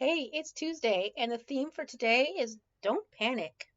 Hey, it's Tuesday, and the theme for today is Don't Panic.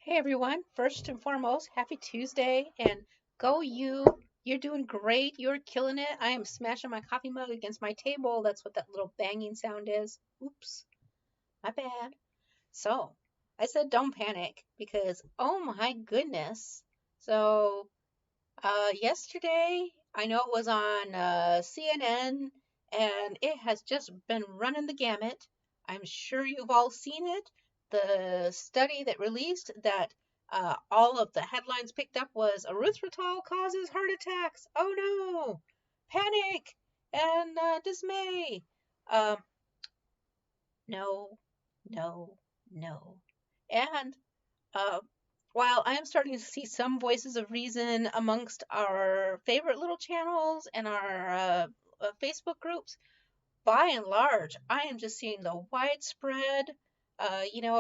Hey everyone, first and foremost, happy Tuesday, and go you. You're doing great. You're killing it. I am smashing my coffee mug against my table. That's what that little banging sound is. Oops, my bad. So, I said don't panic because, oh my goodness. So, yesterday, I know it was on CNN, and it has just been running the gamut. I'm sure you've all seen it. The study that released that all of the headlines picked up was erythritol causes heart attacks. Oh no! Panic and dismay. Um, no, no, no. And uh, while I am starting to see some voices of reason amongst our favorite little channels and our Facebook groups, by and large, I am just seeing the widespread,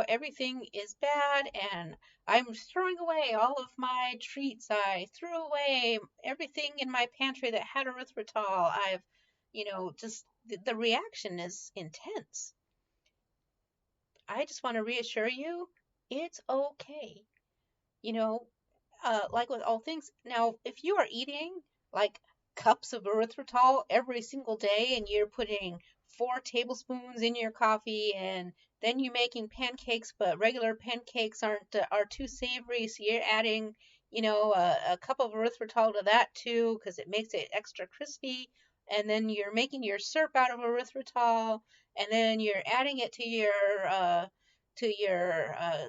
everything is bad, and I'm throwing away all of my treats. I threw away everything in my pantry that had erythritol. Just the reaction is intense. I just want to reassure you, it's okay. You know, like with all things. Now, if you are eating like cups of erythritol every single day and you're putting 4 tablespoons in your coffee and then you're making pancakes, but regular pancakes are too savory, so you're adding, a cup of erythritol to that too because it makes it extra crispy. And then you're making your syrup out of erythritol, and then you're adding it to your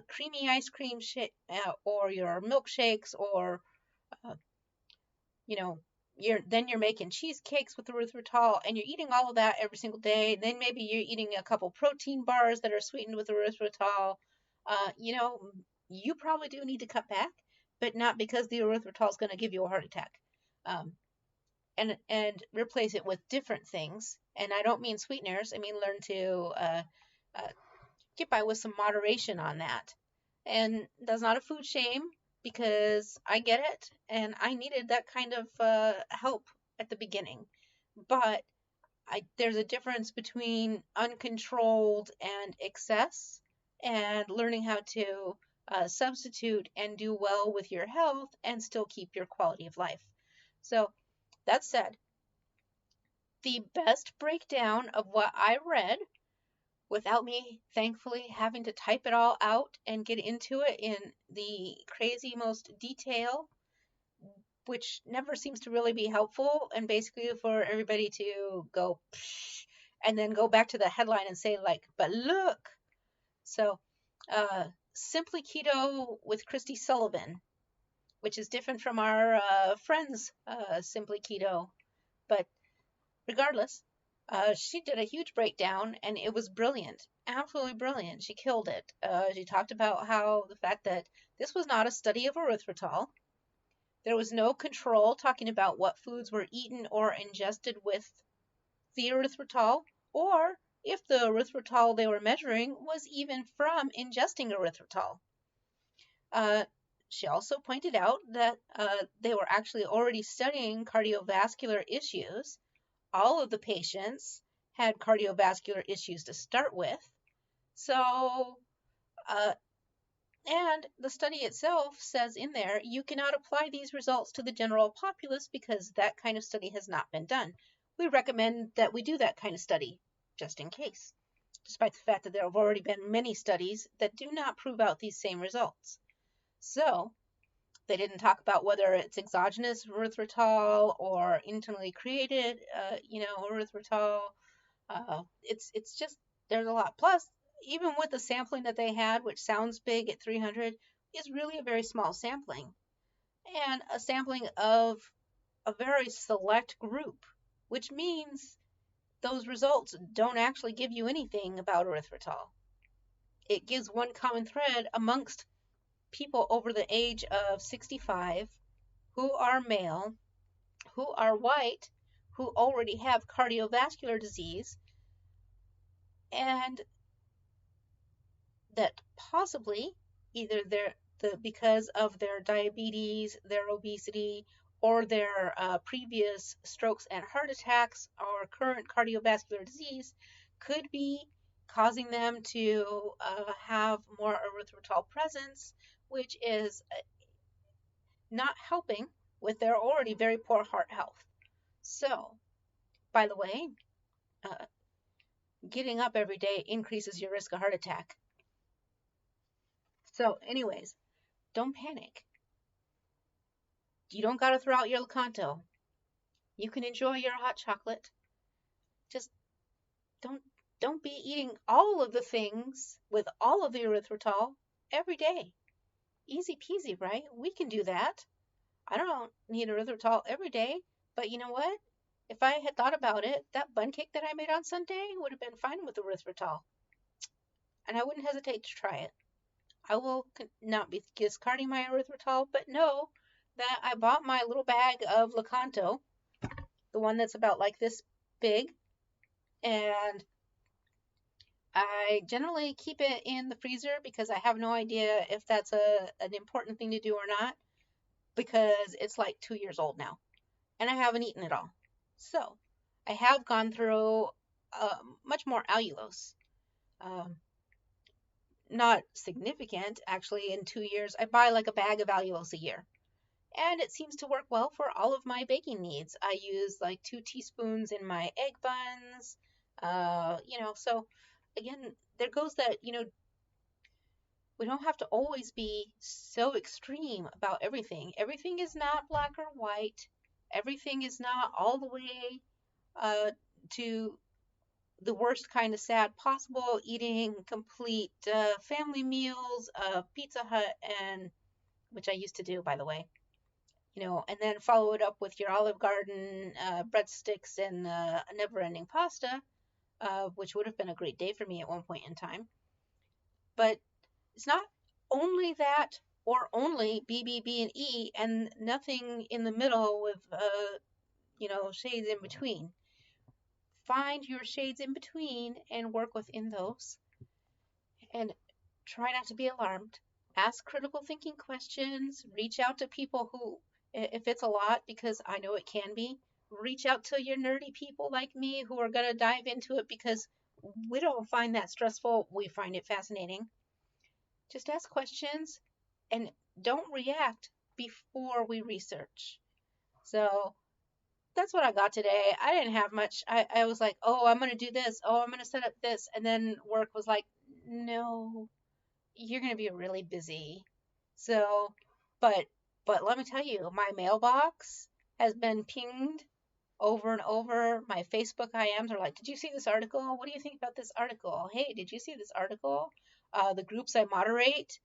creamy ice cream or your milkshakes or uh, you know you're making cheesecakes with erythritol and you're eating all of that every single day. And then maybe you're eating a couple protein bars that are sweetened with erythritol. You know, you probably do need to cut back, but not because the erythritol is going to give you a heart attack. um, and replace it with different things. And I don't mean sweeteners, I mean learn to uh, get by with some moderation on that. And that's not a food shame because I get it and I needed that kind of help at the beginning. But there's a difference between uncontrolled and excess and learning how to substitute and do well with your health and still keep your quality of life. So, that said, the best breakdown of what I read without me thankfully having to type it all out and get into it in the crazy most detail, which never seems to really be helpful, and basically for everybody to go psh, and then go back to the headline and say like, but look. So, Simply Keto with Christy Sullivan, which is different from our friends Simply Keto, but regardless, she did a huge breakdown and it was brilliant. Absolutely brilliant. She killed it. She talked about how the fact that this was not a study of erythritol. There was no control talking about what foods were eaten or ingested with the erythritol, or if the erythritol they were measuring was even from ingesting erythritol. Uh, she also pointed out that they were actually already studying cardiovascular issues. All of the patients had cardiovascular issues to start with. So, uh, and the study itself says in there, you cannot apply these results to the general populace because that kind of study has not been done. We recommend that we do that kind of study just in case, despite the fact that there have already been many studies that do not prove out these same results. So, they didn't talk about whether it's exogenous erythritol or internally created, erythritol. It's just there's a lot. Plus, even with the sampling that they had, which sounds big at 300, is really a very small sampling and a sampling of a very select group, which means those results don't actually give you anything about erythritol. It gives one common thread amongst people over the age of 65 who are male, who are white, who already have cardiovascular disease, and that possibly either because of their diabetes, their obesity, or their previous strokes and heart attacks or current cardiovascular disease could be causing them to have more erythritol presence, which is not helping with their already very poor heart health. So, by the way, uh, getting up every day increases your risk of heart attack. So, anyways, don't panic. You don't got to throw out your Lakanto. You can enjoy your hot chocolate. Just don't don't be eating all of the things with all of the erythritol every day. Easy peasy, right? We can do that. I don't need erythritol every day, but you know what? If I had thought about it, that bun cake that I made on Sunday would have been fine with erythritol, and I wouldn't hesitate to try it. I will not be discarding my erythritol, but know that I bought my little bag of Lakanto, the one that's about like this big, and I generally keep it in the freezer because I have no idea if that's an important thing to do or not, because it's like 2 years old now and I haven't eaten it all. So I have gone through much more allulose. Um, Not significant, actually, in 2 years. I buy like a bag of allulose a year. And it seems to work well for all of my baking needs. I use like 2 teaspoons in my egg buns. So again, there goes that, we don't have to always be so extreme about everything. Everything is not black or white. Everything is not all the way to the worst kind of sad possible, eating complete family meals, Pizza Hut, and which I used to do, by the way, and then follow it up with your Olive Garden breadsticks and a never-ending pasta, which would have been a great day for me at one point in time. But it's not only that or only B, B, B, and E, and nothing in the middle with, shades in between. Find your shades in between and work within those. And try not to be alarmed. Ask critical thinking questions. Reach out to people who, if it's a lot, because I know it can be, reach out to your nerdy people like me who are going to dive into it because we don't find that stressful. We find it fascinating. Just ask questions and don't react before we research. So that's what I got today. I didn't have much. I was like, oh, I'm going to do this. Oh, I'm going to set up this. And then work was like, no, you're going to be really busy. So, but let me tell you, my mailbox has been pinged over and over. My Facebook IMs are like, did you see this article? What do you think about this article? Hey, did you see this article? The groups I moderate,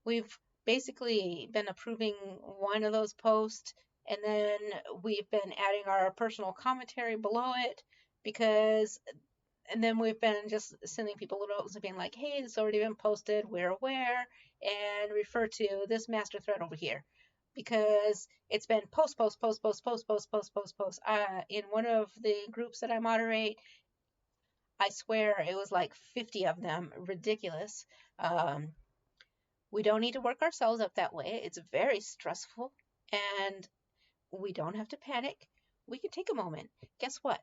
we've basically been approving one of those posts, and then we've been adding our personal commentary below it and then we've been just sending people little notes and being like, hey, it's already been posted, we're aware, and refer to this master thread over here. Because it's been post. In one of the groups that I moderate, I swear it was like 50 of them. Ridiculous. We don't need to work ourselves up that way. It's very stressful, and we don't have to panic. We can take a moment. Guess what?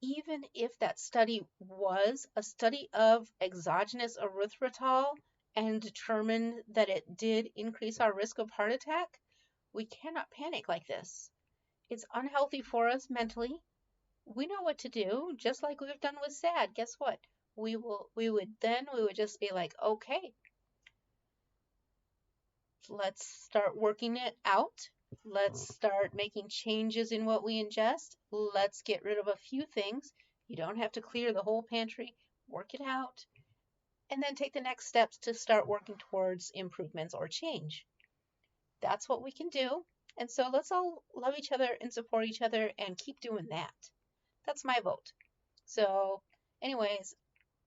Even if that study was a study of exogenous erythritol and determined that it did increase our risk of heart attack, we cannot panic like this. It's unhealthy for us mentally. We know what to do, just like we've done with SAD. Guess what? We would just be like, okay, let's start working it out. Let's start making changes in what we ingest. Let's get rid of a few things. You don't have to clear the whole pantry. Work it out. And then take the next steps to start working towards improvements or change. That's what we can do. And so let's all love each other and support each other and keep doing that. That's my vote. So, anyways,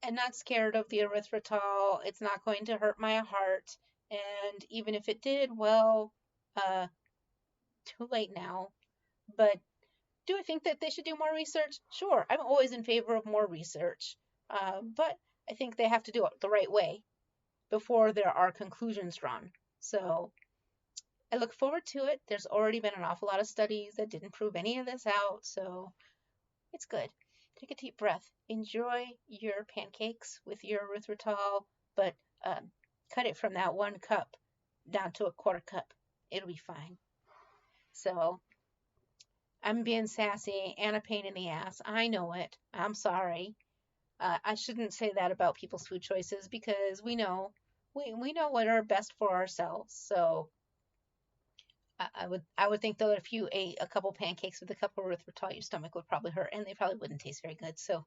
I'm not scared of the erythritol. It's not going to hurt my heart. And even if it did, well, uh, too late now. But do I think that they should do more research? Sure, I'm always in favor of more research. But I think they have to do it the right way before there are conclusions drawn. So I look forward to it. There's already been an awful lot of studies that didn't prove any of this out, so it's good. Take a deep breath. Enjoy your pancakes with your erythritol, but cut it from that 1 cup down to a quarter cup. It'll be fine. So I'm being sassy and a pain in the ass. I know it. I'm sorry. I shouldn't say that about people's food choices because we know what are best for ourselves. So I would think that if you ate a couple pancakes with a cup of erythritol, your stomach would probably hurt and they probably wouldn't taste very good. So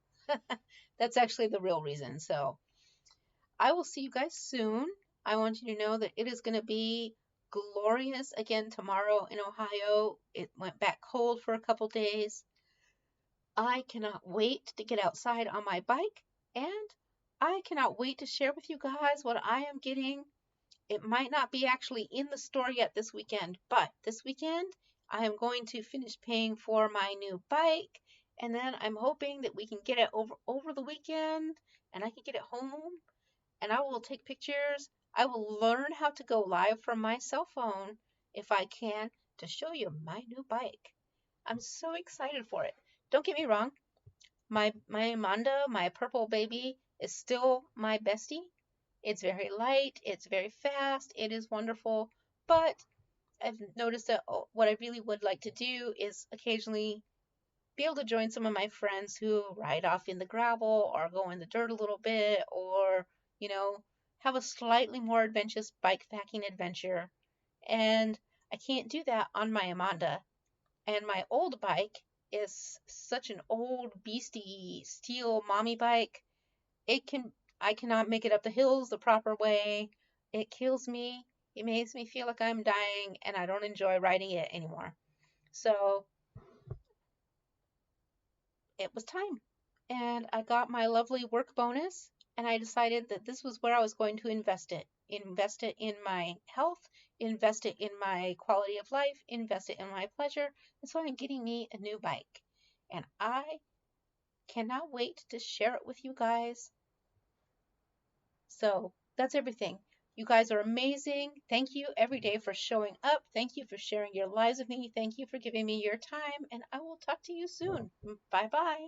that's actually the real reason. So I will see you guys soon. I want you to know that it is going to be glorious again tomorrow in Ohio. It went back cold for a couple days. I cannot wait to get outside on my bike, and I cannot wait to share with you guys what I am getting. It might not be actually in the store yet this weekend, but this weekend I am going to finish paying for my new bike, and then I'm hoping that we can get it over the weekend and I can get it home and I will take pictures. I will learn how to go live from my cell phone if I can to show you my new bike. I'm so excited for it. Don't get me wrong, my Amanda, my purple baby, is still my bestie. It's very light, it's very fast, it is wonderful, but I've noticed that what I really would like to do is occasionally be able to join some of my friends who ride off in the gravel or go in the dirt a little bit or, you know, have a slightly more adventurous bike packing adventure. And I can't do that on my Amanda. And my old bike is such an old beastie steel mommy bike. It can I cannot make it up the hills the proper way. It kills me. It makes me feel like I'm dying and I don't enjoy riding it anymore. So it was time. And I got my lovely work bonus and I decided that this was where I was going to invest it. Invest it in my health, invest it in my quality of life, invest it in my pleasure. And so I'm getting me a new bike. And I cannot wait to share it with you guys. So that's everything. You guys are amazing. Thank you every day for showing up. Thank you for sharing your lives with me. Thank you for giving me your time. And I will talk to you soon. Bye bye.